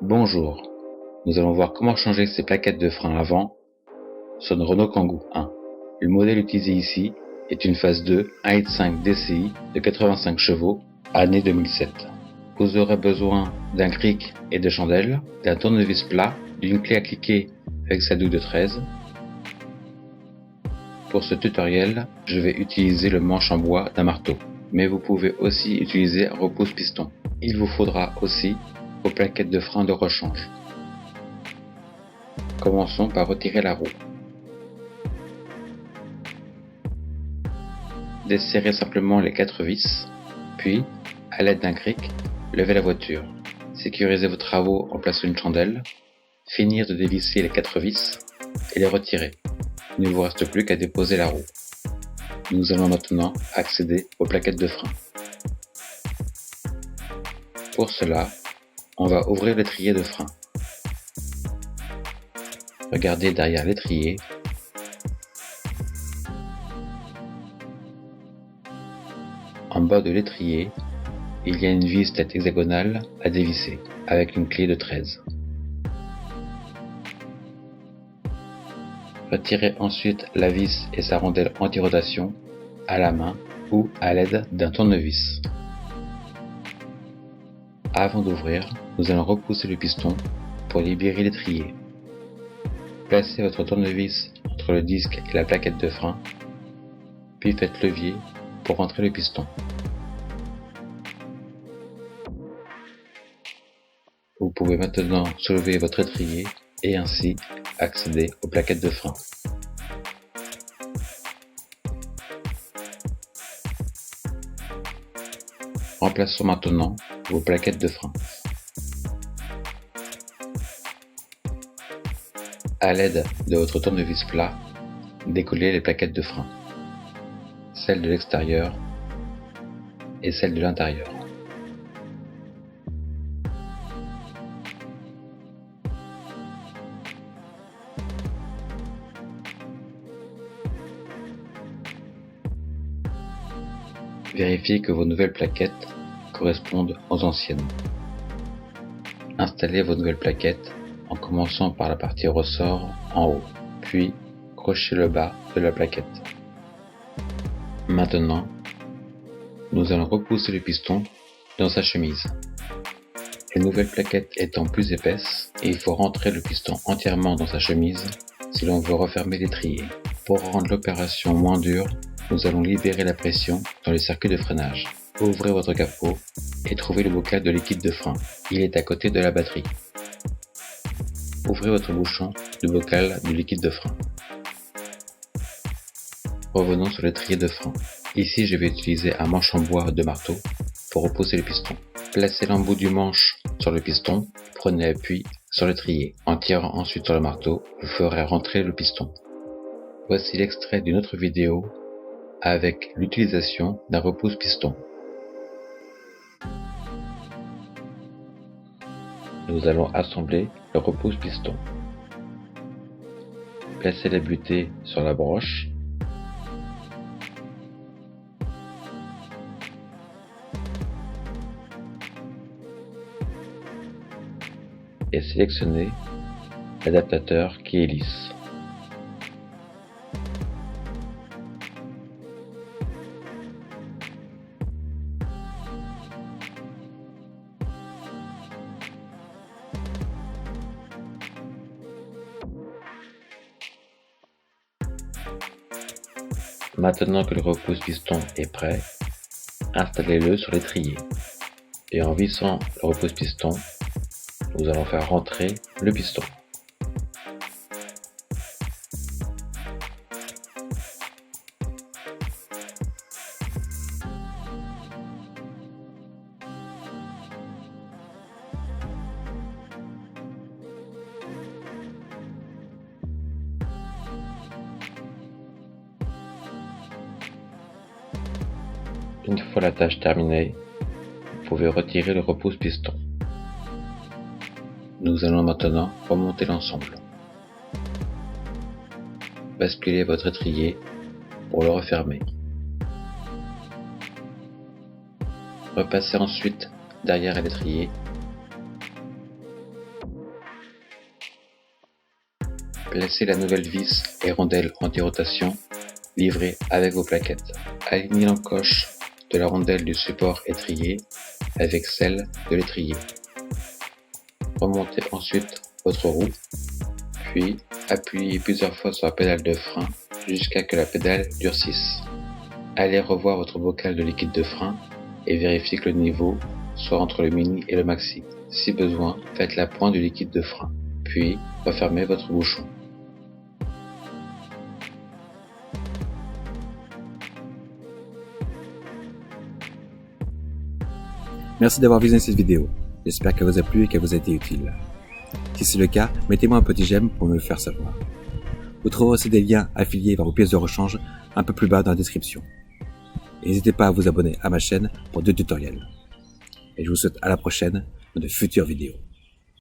Bonjour, nous allons voir comment changer ces plaquettes de frein avant sur une Renault Kangoo 1. Le modèle utilisé ici est une phase 2 1.5 DCI de 85 chevaux, année 2007. Vous aurez besoin d'un cric et de chandelles, d'un tournevis plat, d'une clé à cliquer avec sa douille de 13. Pour ce tutoriel, je vais utiliser le manche en bois d'un marteau, mais vous pouvez aussi utiliser un repousse-piston. Il vous faudra aussi vos plaquettes de frein de rechange. Commençons par retirer la roue. Desserrez simplement les 4 vis, puis, à l'aide d'un cric, levez la voiture. Sécurisez vos travaux en plaçant une chandelle, finir de dévisser les 4 vis et les retirer. Il ne vous reste plus qu'à déposer la roue. Nous allons maintenant accéder aux plaquettes de frein. Pour cela, on va ouvrir l'étrier de frein. Regardez derrière l'étrier. En bas de l'étrier, il y a une vis tête hexagonale à dévisser avec une clé de 13. Retirez ensuite la vis et sa rondelle anti-rotation à la main ou à l'aide d'un tournevis. Avant d'ouvrir, nous allons repousser le piston pour libérer l'étrier. Placez votre tournevis entre le disque et la plaquette de frein, puis faites levier pour rentrer le piston. Vous pouvez maintenant soulever votre étrier et ainsi accéder aux plaquettes de frein. Remplaçons maintenant vos plaquettes de frein. À l'aide de votre tournevis plat, décollez les plaquettes de frein, celles de l'extérieur et celles de l'intérieur. Vérifiez que vos nouvelles plaquettes correspondent aux anciennes. Installez vos nouvelles plaquettes en commençant par la partie ressort en haut, puis crochez le bas de la plaquette. Maintenant, nous allons repousser le piston dans sa chemise. Les nouvelles plaquettes étant plus épaisses, il faut rentrer le piston entièrement dans sa chemise si l'on veut refermer l'étrier. Pour rendre l'opération moins dure, nous allons libérer la pression dans le circuit de freinage. Ouvrez votre capot et trouvez le bocal de liquide de frein. Il est à côté de la batterie. Ouvrez votre bouchon du bocal de liquide de frein. Revenons sur l'étrier de frein. Ici, je vais utiliser un manche en bois de marteau pour reposer le piston. Placez l'embout du manche sur le piston, prenez appui sur l'étrier. En tirant ensuite sur le marteau, vous ferez rentrer le piston. Voici l'extrait d'une autre vidéo avec l'utilisation d'un repousse-piston. Nous allons assembler le repousse-piston. Placez la butée sur la broche. Et sélectionnez l'adaptateur qui est lisse. Maintenant que le repousse-piston est prêt, installez-le sur l'étrier. Et en vissant le repousse-piston, nous allons faire rentrer le piston. Une fois la tâche terminée, vous pouvez retirer le repousse-piston. Nous allons maintenant remonter l'ensemble. Basculez votre étrier pour le refermer. Repassez ensuite derrière l'étrier Placez la nouvelle vis et rondelle anti-rotation livrée avec vos plaquettes. Alignez l'encoche de la rondelle du support étrier avec celle de l'étrier. Remontez ensuite votre roue, puis appuyez plusieurs fois sur la pédale de frein jusqu'à que la pédale durcisse. Allez revoir votre bocal de liquide de frein et vérifiez que le niveau soit entre le mini et le maxi. Si besoin, faites la pointe du liquide de frein, puis refermez votre bouchon. Merci d'avoir visionné cette vidéo. J'espère qu'elle vous a plu et qu'elle vous a été utile. Si c'est le cas, mettez-moi un petit j'aime pour me le faire savoir. Vous trouverez aussi des liens affiliés vers vos pièces de rechange un peu plus bas dans la description. Et n'hésitez pas à vous abonner à ma chaîne pour d'autres tutoriels. Et je vous souhaite à la prochaine dans de futures vidéos.